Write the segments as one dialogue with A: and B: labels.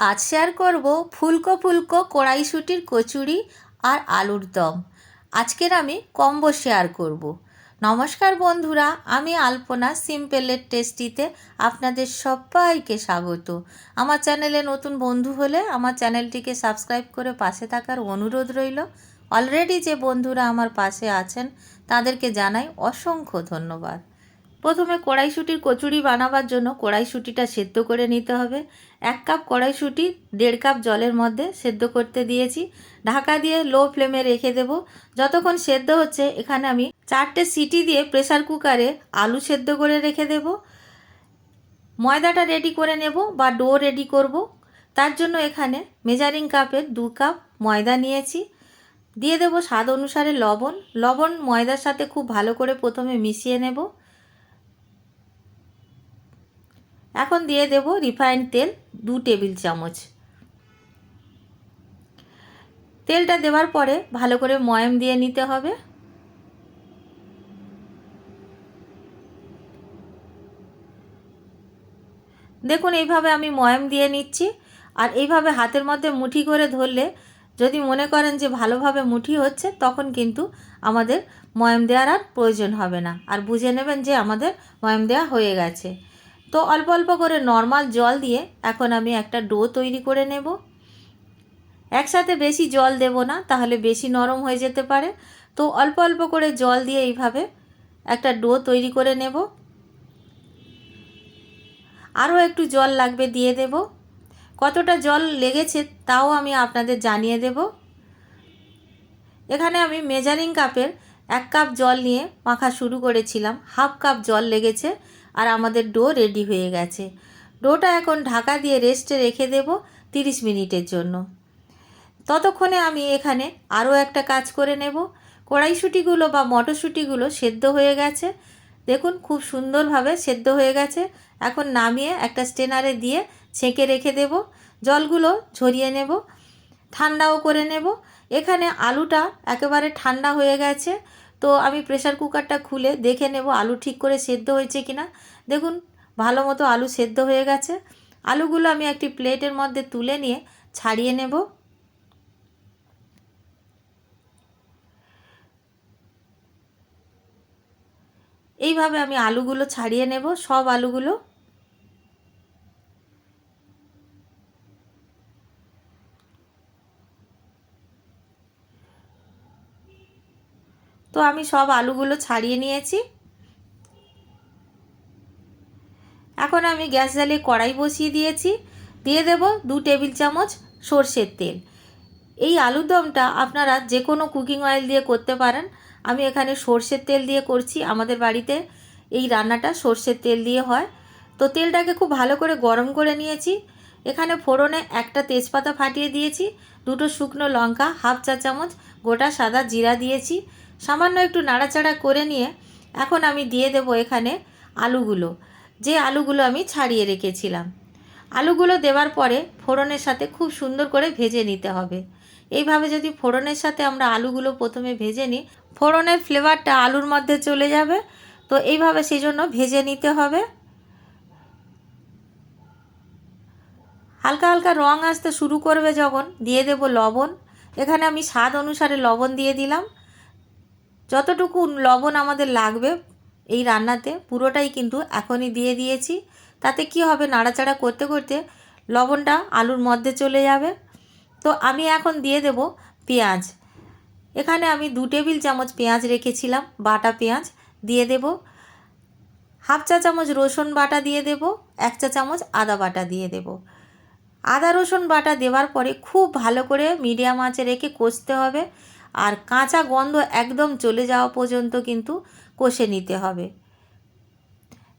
A: আজ শেয়ার করব ফুলকো ফুলকো কড়াইশুঁটির কচুরি আর আলুর দম। আজকের আমি কম্বো শেয়ার করব। নমস্কার বন্ধুরা, আমি আলপনা সিম্পলের টেস্টিতে আপনাদের সবাইকে স্বাগত। আমার চ্যানেলে নতুন বন্ধু হলে আমার চ্যানেলটিকে সাবস্ক্রাইব করে পাশে থাকার অনুরোধ রইল। অলরেডি যে বন্ধুরা আমার পাশে আছেন তাদেরকে জানাই অসংখ্য ধন্যবাদ। প্রথমে কড়াইশুঁটির কচুরি বানাবার জন্য কড়াইশুঁটিটা সেদ্ধ করে নিতে হবে। 1 কাপ কড়াইশুঁটি 1.5 কাপ জলের মধ্যে সেদ্ধ করতে দিয়েছি। ঢাকা দিয়ে লো ফ্লেমে রেখে দেব। যতক্ষণ সেদ্ধ হচ্ছে এখানে আমি 4টে সিটি দিয়ে প্রেসার কুকারে আলু সেদ্ধ করে রেখে দেব। ময়দাটা রেডি করে নেব বা ডো রেডি করব। তার জন্য এখানে মেজারিং কাপের 2 কাপ ময়দা নিয়েছি। দিয়ে দেব স্বাদ অনুসারে লবণ ময়দার সাথে খুব ভালো করে প্রথমে মিশিয়ে নেব। এখন দিয়ে দেব রিফাইন্ড তেল 2 টেবিল চামচ। তেলটা দেওয়ার পরে ভালো করে ময়াম দিয়ে নিতে হবে। দেখুন এইভাবে আমি ময়াম দিয়ে নিচ্ছি। আর এইভাবে হাতের মধ্যে মুঠি করে ধরলে যদি মনে করেন যে ভালোভাবে মুঠি হচ্ছে তখন কিন্তু আমাদের ময়াম দেওয়ার আর প্রয়োজন হবে না, আর বুঝে নেবেন যে আমাদের ময়াম দেওয়া হয়ে গেছে। তো অল্প অল্প করে নর্মাল জল দিয়ে এখন আমি একটা ডো তৈরি করে নেব। একসাথে বেশি জল দেব না, তাহলে বেশি নরম হয়ে যেতে পারে। তো অল্প অল্প করে জল দিয়ে এইভাবে একটা ডো তৈরি করে নেব। আরও একটু জল লাগবে, দিয়ে দেব। কতটা জল লেগেছে তাও আমি আপনাদের জানিয়ে দেব। এখানে আমি মেজারিং কাপের 1 কাপ জল নিয়ে মাখা শুরু করেছিলাম, 1/2 কাপ জল লেগেছে আর আমাদের ডো রেডি হয়ে গেছে। ডোটা এখন ঢাকা দিয়ে রেস্টে রেখে দেব 30 মিনিটের জন্য। ততক্ষণে আমি এখানে আরও একটা কাজ করে নেব। কড়াইশুঁটিগুলো বা মটরশুঁটিগুলো সেদ্ধ হয়ে গেছে, দেখুন খুব সুন্দরভাবে সেদ্ধ হয়ে গেছে। এখন নামিয়ে একটা স্ট্রেনারে দিয়ে ছেঁকে রেখে দেব। জলগুলো ঝরিয়ে নেব, ঠান্ডাও করে নেব। এখানে আলুটা একেবারে ঠান্ডা হয়ে গেছে। তো আমি প্রেসার কুকারটা খুলে দেখে নেব আলু ঠিক করে সেদ্ধ হয়েছে কিনা। দেখুন ভালো মতো আলু সেদ্ধ হয়ে গেছে। আলুগুলো আমি একটি প্লেটের মধ্যে তুলে নিয়ে ছাড়িয়ে নেব। এইভাবে আমি আলুগুলো ছাড়িয়ে নেব, সব আলুগুলো। তো আমি সব আলুগুলো ছাড়িয়ে নিয়েছি। এখন আমি গ্যাস জ্বালিয়ে কড়াই বসিয়ে দিয়েছি। দিয়ে দেব 2 টেবিল চামচ সর্ষের তেল। এই আলুর দমটা আপনারা যে কোনো কুকিং অয়েল দিয়ে করতে পারেন। আমি এখানে সর্ষের তেল দিয়ে করছি, আমাদের বাড়িতে এই রান্নাটা সর্ষের তেল দিয়ে হয়। তো তেলটাকে খুব ভালো করে গরম করে নিয়েছি। এখানে ফোড়নে একটা তেজপাতা ফাটিয়ে দিয়েছি, 2টো শুকনো লঙ্কা, 1/2 চা চামচ গোটা সাদা জিরা দিয়েছি। সামান্য একটু নাড়াচাড়া করে নিয়ে এখন আমি দিয়ে দেব এখানে আলুগুলো, যে আলুগুলো আমি ছাড়িয়ে রেখেছিলাম। আলুগুলো দেওয়ার পরে ফোড়নের সাথে খুব সুন্দর করে ভেজে নিতে হবে। এইভাবে যদি ফোড়নের সাথে আমরা আলুগুলো প্রথমে ভেজে নিই, ফোড়নের ফ্লেভারটা আলুর মধ্যে চলে যাবে। তো এইভাবে সেই জন্য ভেজে নিতে হবে। হালকা হালকা রং আসতে শুরু করবে যখন, দিয়ে দেব লবণ। এখানে আমি স্বাদ অনুসারে লবণ দিয়ে দিলাম। যতটুকু লবণ আমাদের লাগবে এই রান্নাতে পুরোটাই কিন্তু এখনই দিয়ে দিয়েছি। তাতে কি হবে, নাড়াচাড়া করতে করতে লবণটা আলুর মধ্যে চলে যাবে। তো আমি এখন দিয়ে দেব পেঁয়াজ। এখানে আমি 2 টেবিল চামচ পেঁয়াজ রেখেছিলাম, বাটা পেঁয়াজ দিয়ে দেব। 1/2 চা চামচ রসুন বাটা দিয়ে দেব, 1 চা চামচ আদা বাটা দিয়ে দেব। আদা রসুন বাটা দেওয়ার পরে খুব ভালো করে মিডিয়াম আঁচে রেখে কষতে হবে। আর কাঁচা গন্ধ একদম চলে যাওয়া পর্যন্ত কিন্তু কষে নিতে হবে।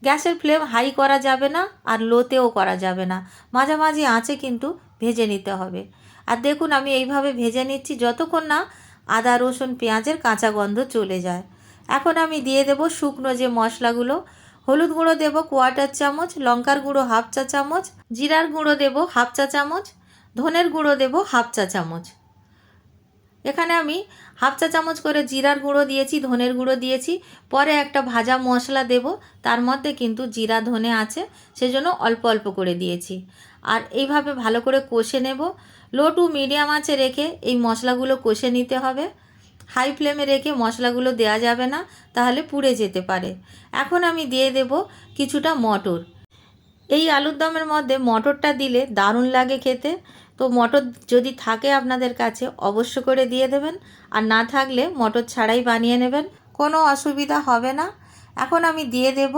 A: গ্যাসের ফ্লেম হাই করা যাবে না আর লোতেও করা যাবে না, মাঝামাঝি আঁচে কিন্তু ভেজে নিতে হবে। আর দেখুন আমি এইভাবে ভেজে নিচ্ছি যতক্ষণ না আদা রসুন পেঁয়াজের কাঁচা গন্ধ চলে যায়। এখন আমি দিয়ে দেব শুকনো যে মশলাগুলো। হলুদ গুঁড়ো দেব 1/4 চামচ, লঙ্কার গুঁড়ো 1/2 চা চামচ, জিরার গুঁড়ো দেব 1/2 চা চামচ, ধনের গুঁড়ো দেব 1/2 চা চামচ। এখানে আমি 1/2 চা চামচ করে জিরার গুঁড়ো দিয়েছি, ধনের গুঁড়ো দিয়েছি। পরে একটা ভাজা মশলা দেব, তার মধ্যে কিন্তু জিরা ধনে আছে, সেজন্য অল্প অল্প করে দিয়েছি। আর এইভাবে ভালো করে কষে নেব। লো টু মিডিয়াম আঁচে রেখে এই মশলাগুলো কষে নিতে হবে। হাই ফ্লেমে রেখে মশলাগুলো দেওয়া যাবে না, তাহলে পুড়ে যেতে পারে। এখন আমি দিয়ে দেব কিছুটা মটর। এই আলুর দমের মধ্যে মটরটা দিলে দারুণ লাগে খেতে। তো মটর যদি থাকে আপনাদের কাছে অবশ্য করে দিয়ে দেবেন, আর না থাকলে মটর ছাড়াই বানিয়ে নেবেন, কোনো অসুবিধা হবে না। এখন আমি দিয়ে দেব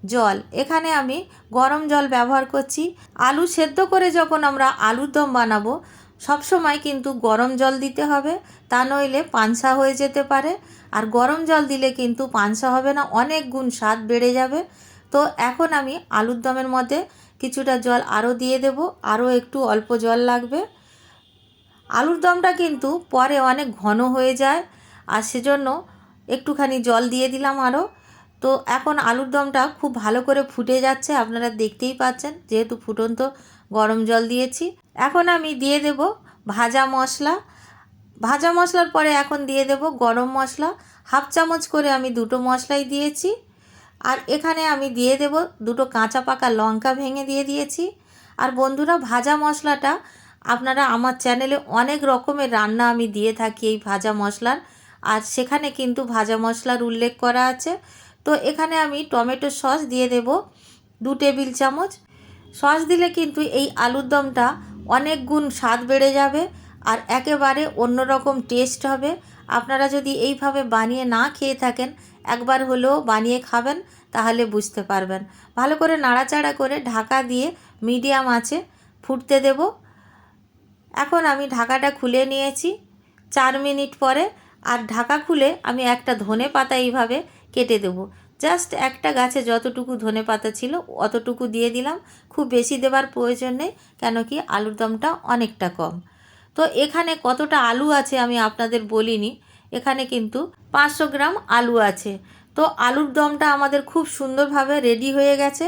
A: জল। এখানে আমি গরম জল ব্যবহার করছি। আলু সেদ্ধ করে যখন আমরা আলুর দম বানাবো সবসময় কিন্তু গরম জল দিতে হবে, তা নইলে পানসা হয়ে যেতে পারে। আর গরম জল দিলে কিন্তু পানসা হবে না, অনেক গুণ স্বাদ বেড়ে যাবে। তো এখন আমি আলুর দমের মধ্যে কিছুটা জল আরও দিয়ে দেব, আরও একটু অল্প জল লাগবে। আলুর দমটা কিন্তু পরে অনেক ঘন হয়ে যায়, আর সেজন্য একটুখানি জল দিয়ে দিলাম আরও। তো এখন আলুর দমটা খুব ভালো করে ফুটে যাচ্ছে, আপনারা দেখতেই পাচ্ছেন, যেহেতু ফুটন্ত গরম জল দিয়েছি। এখন আমি দিয়ে দেব ভাজা মশলা। ভাজা মশলার পরে এখন দিয়ে দেব গরম মশলা। হাফ চামচ করে আমি দুটো মশলাই দিয়েছি। আর এখানে আমি দিয়ে দেব দুটো কাঁচা পাকা লঙ্কা ভেঙে দিয়ে দিয়েছি। আর বন্ধুরা, ভাজা মশলাটা আপনারা আমার চ্যানেলে অনেক রকমের রান্না আমি দিয়ে থাকি এই ভাজা মশলার, আর সেখানে কিন্তু ভাজা মশলার উল্লেখ করা আছে। তো এখানে আমি টমেটো সস দিয়ে দেব 2 টেবিল চামচ। সস দিলে কিন্তু এই আলুর দমটা অনেক গুণ স্বাদ বেড়ে যাবে, আর একেবারে অন্যরকম টেস্ট হবে। আপনারা যদি এইভাবে বানিয়ে না খেয়ে থাকেন, একবার হলেও বানিয়ে খাবেন, তাহলে বুঝতে পারবেন। ভালো করে নাড়াচাড়া করে ঢাকা দিয়ে মিডিয়াম আঁচে ফুটতে দেব। এখন আমি ঢাকাটা খুলে নিয়েছি 4 মিনিট পরে। আর ঢাকা খুলে আমি একটা ধনে পাতা এইভাবে কেটে দেব। জাস্ট একটা গাছে যতটুকু ধনে পাতা ছিল অতটুকু দিয়ে দিলাম, খুব বেশি দেওয়ার প্রয়োজন নেই, কেন কি আলুর দমটা অনেকটা কম। তো এখানে কতটা আলু আছে আমি আপনাদের বলিনি, এখানে কিন্তু 500 গ্রাম আলু আছে। তো আলুর দমটা আমাদের খুব সুন্দরভাবে রেডি হয়ে গেছে।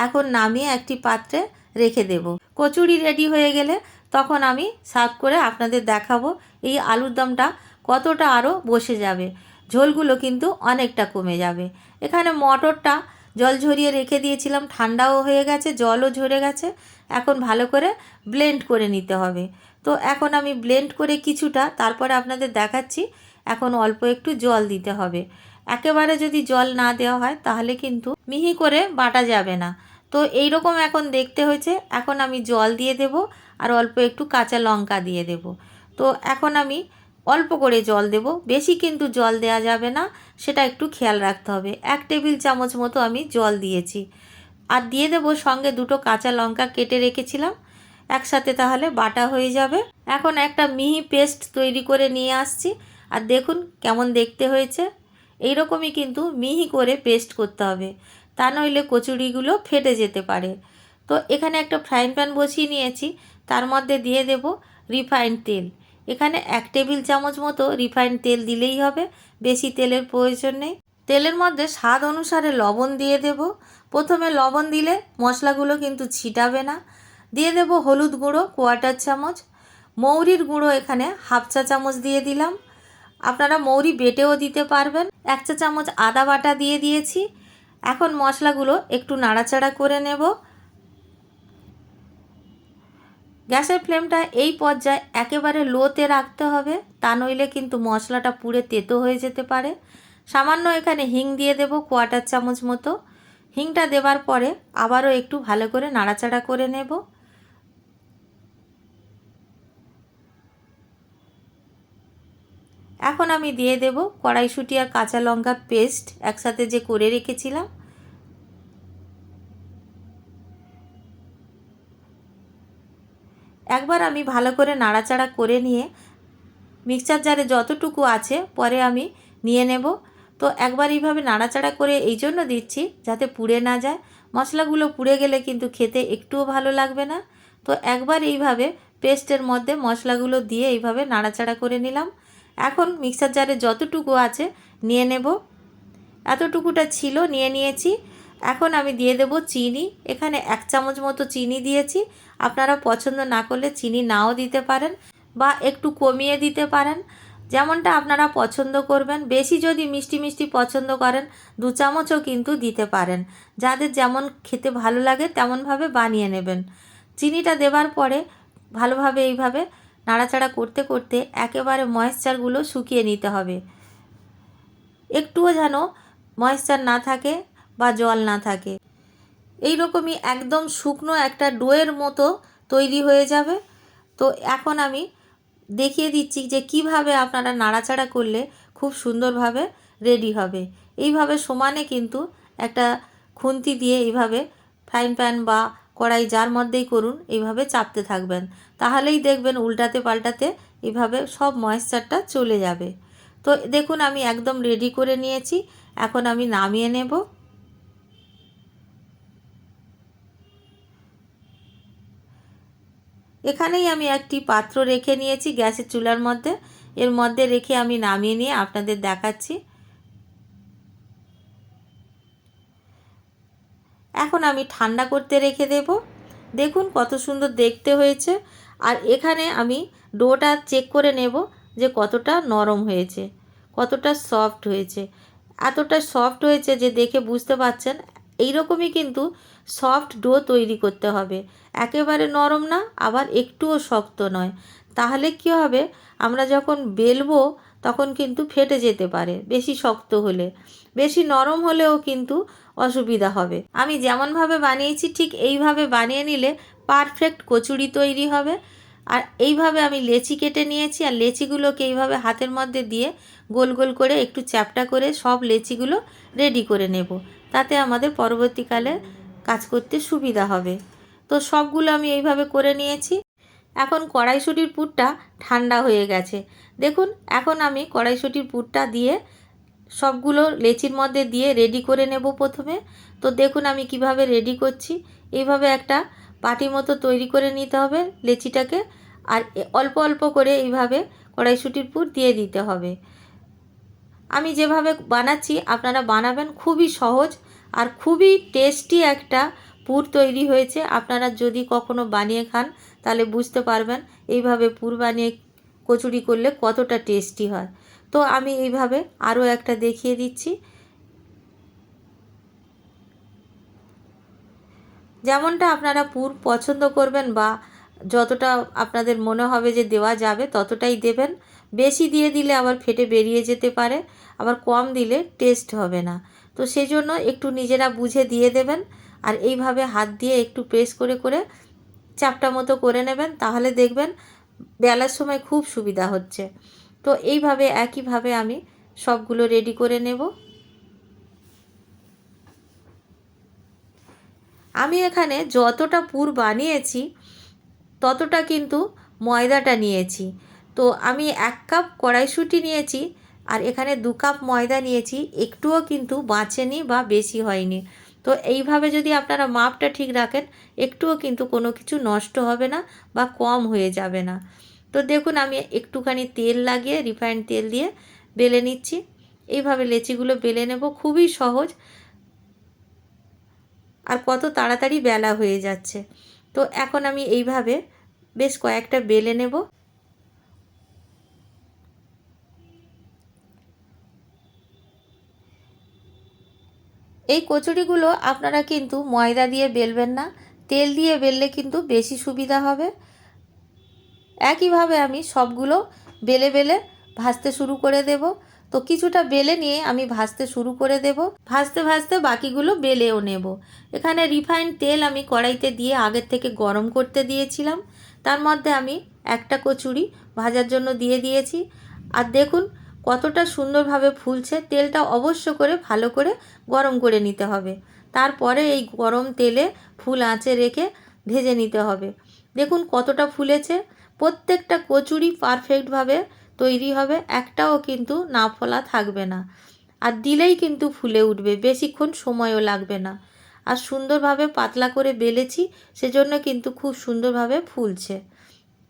A: এখন নামিয়ে একটি পাত্রে রেখে দেব। কচুরি রেডি হয়ে গেলে তখন আমি সার্ভ করে আপনাদের দেখাবো এই আলুর দমটা কতটা আরও বসে যাবে, ঝোলগুলো কিন্তু অনেকটা কমে যাবে। এখানে মটরটা জল ঝরিয়ে রেখে দিয়েছিলাম, ঠান্ডাও হয়ে গেছে, জলও ঝরে গেছে। এখন ভালো করে ব্লেন্ড করে নিতে হবে। তো এখন আমি ব্লেন্ড করে কিছুটা, তারপরে আপনাদের দেখাচ্ছি। এখন অল্প একটু জল দিতে হবে। একেবারে যদি জল না দেওয়া হয় তাহলে কিন্তু মিহি করে বাটা যাবে না। তো এই রকম এখন দেখতে হয়েছে। এখন আমি জল দিয়ে দেব, আর অল্প একটু কাঁচা লঙ্কা দিয়ে দেব। তো এখন আমি অল্প করে জল দেব, বেশি কিন্তু জল দেওয়া যাবে না, সেটা একটু খেয়াল রাখতে হবে। 1 টেবিল চামচ মতো আমি জল দিয়েছি। আর দিয়ে দেব সঙ্গে দুটো কাঁচা লঙ্কা কেটে রেখেছিলাম, একসাথে তাহলে বাটা হয়ে যাবে। এখন একটা মিহি পেস্ট তৈরি করে নিয়ে আসছি, আর দেখুন কেমন দেখতে হয়েছে। এই রকমই কিন্তু মিহি করে পেস্ট করতে হবে, তা নইলে কচুরিগুলো ফেটে যেতে পারে। তো এখানে একটা ফ্রাইং প্যান বসিয়ে নিয়েছি, তার মধ্যে দিয়ে দেব রিফাইন্ড তেল। এখানে 1 টেবিল চামচ মতো রিফাইন্ড তেল দিলেই হবে, বেশি তেলের প্রয়োজন নেই। তেলের মধ্যে স্বাদ অনুসারে লবণ দিয়ে দেব। প্রথমে লবণ দিলে মশলাগুলো কিন্তু ছিটাবে না। দিয়ে দেব হলুদ গুঁড়ো 1/4 চামচ। মৌরির গুঁড়ো এখানে 1/2 চা চামচ দিয়ে দিলাম। আপনারা মৌরি বেটেও দিতে পারবেন। 1 চা চামচ আদা বাটা দিয়ে দিয়েছি। এখন মশলাগুলো একটু নাড়াচাড়া করে নেব। গ্যাসের ফ্লেমটা এই পর্যায়ে একেবারে লোতে রাখতে হবে, তা নইলে কিন্তু মশলাটা পুড়ে তেতো হয়ে যেতে পারে। সামান্য এখানে হিং দিয়ে দেব 1/4 চামচ মতো। হিংটা দেওয়ার পরে আবারও একটু ভালো করে নাড়াচাড়া করে নেব। এখন আমি দিয়ে দেব কড়াইশুঁটি আর কাঁচা লঙ্কার পেস্ট একসাথে যে করে রেখেছিলাম। একবার আমি ভালো করে নাড়াচাড়া করে নিয়ে মিক্সচার জারে যতটুকু আছে পরে আমি নিয়ে নেব। তো একবার এইভাবে নাড়াচাড়া করে এই জন্য দিচ্ছি যাতে পুড়ে না যায়। মশলাগুলো পুড়ে গেলে কিন্তু খেতে একটুও ভালো লাগবে না। তো একবার এইভাবে পেস্টের মধ্যে মশলাগুলো দিয়ে এইভাবে নাড়াচাড়া করে নিলাম। এখন মিক্সচার জারে যতটুকু আছে নিয়ে নেব। এতটুকুটা ছিল, নিয়ে নিয়েছি। এখন আমি দিয়ে দেব চিনি। এখানে 1 চামচ মতো চিনি দিয়েছি। আপনারা পছন্দ না করলে চিনি নাও দিতে পারেন, বা একটু কমিয়ে দিতে পারেন, যেমনটা আপনারা পছন্দ করবেন। বেশি যদি মিষ্টি মিষ্টি পছন্দ করেন 2 চামচও কিন্তু দিতে পারেন। যাদের যেমন খেতে ভালো লাগে তেমনভাবে বানিয়ে নেবেন। চিনিটা দেওয়ার পরে ভালোভাবে এইভাবে নাড়াচাড়া করতে করতে একেবারে ময়েশ্চারগুলো শুকিয়ে নিতে হবে। একটুও যেন ময়েশ্চার না থাকে বা জল না থাকে। এই রকমই একদম শুকনো একটা ডোয়ের মতো তৈরি হয়ে যাবে। তো এখন আমি দেখিয়ে দিচ্ছি যে কিভাবে আপনারা নাড়াচাড়া করলে খুব সুন্দরভাবে রেডি হবে। এইভাবে সমানে কিন্তু একটা খুন্তি দিয়ে এইভাবে ফ্রাইং প্যান বা কড়াই যার মধ্যেই করুন এইভাবে চাপতে থাকবেন, তাহলেই দেখবেন উল্টাতে পাল্টাতে এইভাবে সব ময়েশ্চারটা চলে যাবে। তো দেখুন আমি একদম রেডি করে নিয়েছি। এখন আমি নামিয়ে নেব। এখানেই আমি একটি পাত্র রেখে নিয়েছি গ্যাসের চুলার মধ্যে। এর মধ্যে রেখে আমি নামিয়ে নিয়ে আপনাদের দেখাচ্ছি। এখন আমি ঠান্ডা করতে রেখে দেব। দেখুন কত সুন্দর দেখতে হয়েছে। আর এখানে আমি ডোটা চেক করে নেব যে কতটা নরম হয়েছে, কতটা সফট হয়েছে। এতটা সফট হয়েছে যে দেখে বুঝতে পারছেন। এই রকমই কিন্তু সফট ডো তৈরি করতে হবে, একেবারে নরম না আবার একটুও শক্ত নয়। তাহলে কি হবে, আমরা যখন বেলবো তখন কিন্তু ফেটে যেতে পারে বেশি শক্ত হলে। বেশি নরম হলেও কিন্তু অসুবিধা হবে। আমি যেমনভাবে বানিয়েছি ঠিক এইভাবে বানিয়ে নিলে পারফেক্ট কচুরি তৈরি হবে। আর এইভাবে আমি লেচি কেটে নিয়েছি, আর লেচিগুলোকে এইভাবে হাতের মধ্যে দিয়ে গোল গোল করে একটু চ্যাপ্টা করে সব লেচিগুলো রেডি করে নেব, তাতে আমাদের পরবর্তীকালে কাজ করতে সুবিধা হবে। তো সবগুলো আমি এইভাবে করে নিয়েছি। এখন কড়াইশুঁটির পুরটা ঠান্ডা হয়ে গেছে। দেখুন এখন আমি কড়াইশুঁটির পুরটা দিয়ে সবগুলো লেচির মধ্যে দিয়ে রেডি করে নেব প্রথমে। তো দেখুন আমি কিভাবে রেডি করছি। এইভাবে একটা বাটি মতো তৈরি করে নিতে হবে লেচিটাকে, আর অল্প অল্প করে এইভাবে কড়াইশুঁটির পুর দিয়ে দিতে হবে। আমি যেভাবে বানাচ্ছি আপনারা বানাবেন, খুবই সহজ আর খুবই টেস্টি একটা পুর তৈরি হয়েছে। আপনারা যদি কখনো বানিয়ে খান তাহলে বুঝতে পারবেন এইভাবে পুর বানিয়ে কচুরি করলে কতটা টেস্টি হয়। তো আমি এইভাবে আরও একটা দেখিয়ে দিচ্ছি। যেমনটা আপনারা পুর পছন্দ করবেন বা যতটা আপনাদের মনে হবে যে দেওয়া যাবে ততটাই দেবেন। বেশি দিয়ে দিলে আবার ফেটে বেরিয়ে যেতে পারে, আবার কম দিলে টেস্ট হবে না। তো সেই জন্য একটু নিজেরা বুঝে দিয়ে দেবেন। আর এইভাবে হাত দিয়ে একটু প্রেস করে করে চাপটা মতো করে নেবেন, তাহলে দেখবেন বেলার সময় খুব সুবিধা হচ্ছে। তো এইভাবে একইভাবে আমি সবগুলো রেডি করে নেব। আমি এখানে যতটা পুর বানিয়েছি ততটা কিন্তু ময়দাটা নিয়েছি। তো আমি 1 কাপ কড়াইশুঁটি নিয়েছি আর এখানে 2 কাপ ময়দা নিয়েছি, একটুও কিন্তু বাঁচেনি বা বেশি হয়নি। তো এইভাবে যদি আপনারা মাপটা ঠিক রাখেন একটুও কিন্তু কোনো কিছু নষ্ট হবে না বা কম হয়ে যাবে না। তো দেখুন আমি একটুখানি তেল লাগিয়ে রিফাইন্ড তেল দিয়ে বেলে নিচ্ছি। এইভাবে লেচিগুলো বেলে নেব, খুবই সহজ আর কত তাড়াতাড়ি বেলা হয়ে যাচ্ছে। তো এখন আমি এইভাবে বেশ কয়েকটা বেলে নেব। এই কচুরিগুলো আপনারা কিন্তু ময়দা দিয়ে বেলবেন না, তেল দিয়ে বেললে কিন্তু বেশি সুবিধা হবে। একইভাবে আমি সবগুলো বেলে বেলে ভাজতে শুরু করে দেব। তো কিছুটা বেলে নিয়ে আমি ভাজতে শুরু করে দেব, ভাজতে ভাজতে বাকিগুলো বেলেও নেব। এখানে রিফাইন্ড তেল আমি কড়াইতে দিয়ে আগের থেকে গরম করতে দিয়েছিলাম, তার মধ্যে আমি একটা কচুরি ভাজার জন্য দিয়ে দিয়েছি। আর দেখুন কতটা সুন্দরভাবে ফুলছে। তেলটা অবশ্য করে ভালো করে গরম করে নিতে হবে, তারপরে এই গরম তেলে ফুল আঁচে রেখে ভেজে নিতে হবে। দেখুন কতটা ফুলেছে। প্রত্যেকটা কচুরি পারফেক্টভাবে তৈরি হবে, একটাও কিন্তু না ফোলা থাকবে না। আর দিলেই কিন্তু ফুলে উঠবে, বেশিক্ষণ সময়ও লাগবে না। আর সুন্দরভাবে পাতলা করে বেলেছি সেজন্য কিন্তু খুব সুন্দরভাবে ফুলছে।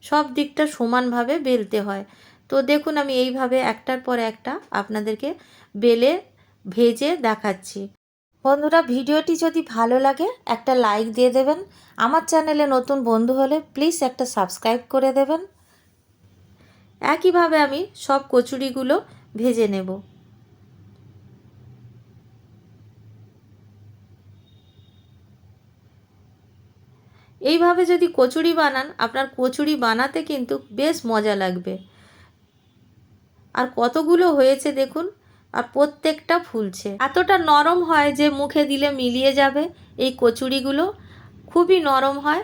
A: সব দিকটা সমানভাবে বেলতে হয়। তো দেখুন আমি এইভাবে একটার পর একটা আপনাদেরকে বেলে ভেজে দেখাচ্ছি। বন্ধুরা ভিডিওটি যদি ভালো লাগে একটা লাইক দিয়ে দেবেন। আমার চ্যানেলে নতুন বন্ধু হলে প্লিজ একটা সাবস্ক্রাইব করে দেবেন। একইভাবে আমি সব কচুরিগুলো ভেজে নেব। এইভাবে যদি কচুরি বানান, আপনার কচুরি বানাতে কিন্তু বেশ মজা লাগবে। আর কতগুলো হয়েছে দেখুন, আর প্রত্যেকটা ফুলছে। এতটা নরম হয় যে মুখে দিলে মিলিয়ে যাবে। এই কচুরিগুলো খুবই নরম হয়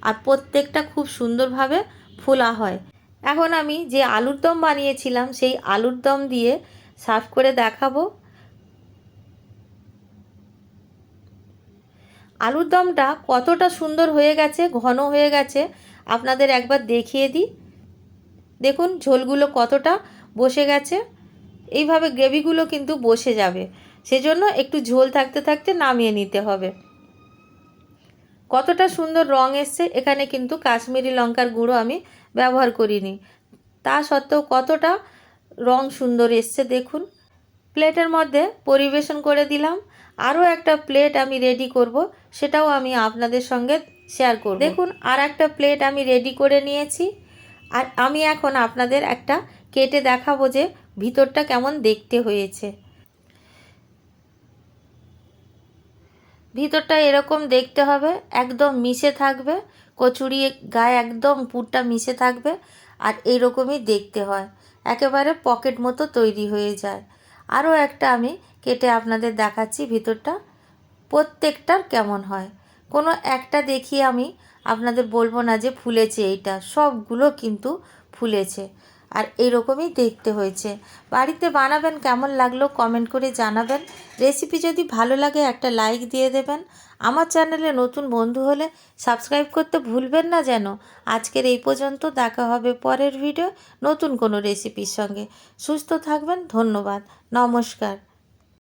A: আর প্রত্যেকটা খুব সুন্দরভাবে ফোলা হয়। এখন আমি যে আলুর দম বানিয়েছিলাম সেই আলুর দম দিয়ে সার্ভ করে দেখাবো। আলুর দমটা কতটা সুন্দর হয়ে গেছে, ঘন হয়ে গেছে, আপনাদের একবার দেখিয়ে দিই। দেখুন ঝোলগুলো কতটা বসে গেছে। এইভাবে গ্রেভিগুলো কিন্তু বসে যাবে, সেজন্য একটু ঝোল থাকতে থাকতে নামিয়ে নিতে হবে। কতটা সুন্দর রং এসছে। এখানে কিন্তু কাশ্মীরি লঙ্কার গুঁড়ো আমি ব্যবহার করিনি, তা সত্ত্বেও কতটা রং সুন্দর এসছে দেখুন। প্লেটের মধ্যে পরিবেশন করে দিলাম। আরও একটা প্লেট আমি রেডি করব, সেটাও আমি আপনাদের সঙ্গে শেয়ার করব। দেখুন আর একটা প্লেট আমি রেডি করে নিয়েছি। আর আমি এখন আপনাদের একটা কেটে দেখাবো যে ভিতরটা কেমন দেখতে হয়েছে। ভিতরটা এরকম দেখতে হবে, একদম মিশে থাকবে, কচুরি গায়ে একদম পুরটা মিশে থাকবে। আর এইরকমই দেখতে হয়, একেবারে পকেট মতো তৈরি হয়ে যায়। আরও একটা আমি কেটে আপনাদের দেখাচ্ছি ভিতরটা প্রত্যেকটার কেমন হয়। কোনো একটা দেখিয়ে আমি আপনাদের বলবো না যে ফুলেছে, এইটা সবগুলো কিন্তু ফুলেছে। আর এইরকমই দেখতে হয়েছে। বাড়িতে বানাবেন, কেমন লাগলো কমেন্ট করে জানাবেন। রেসিপি যদি ভালো লাগে একটা লাইক দিয়ে দেবেন। আমার চ্যানেলে নতুন বন্ধু হলে সাবস্ক্রাইব করতে ভুলবেন না যেন। আজকের এই পর্যন্ত, দেখা হবে পরের ভিডিও নতুন কোনো রেসিপির সঙ্গে। সুস্থ থাকবেন, ধন্যবাদ, নমস্কার।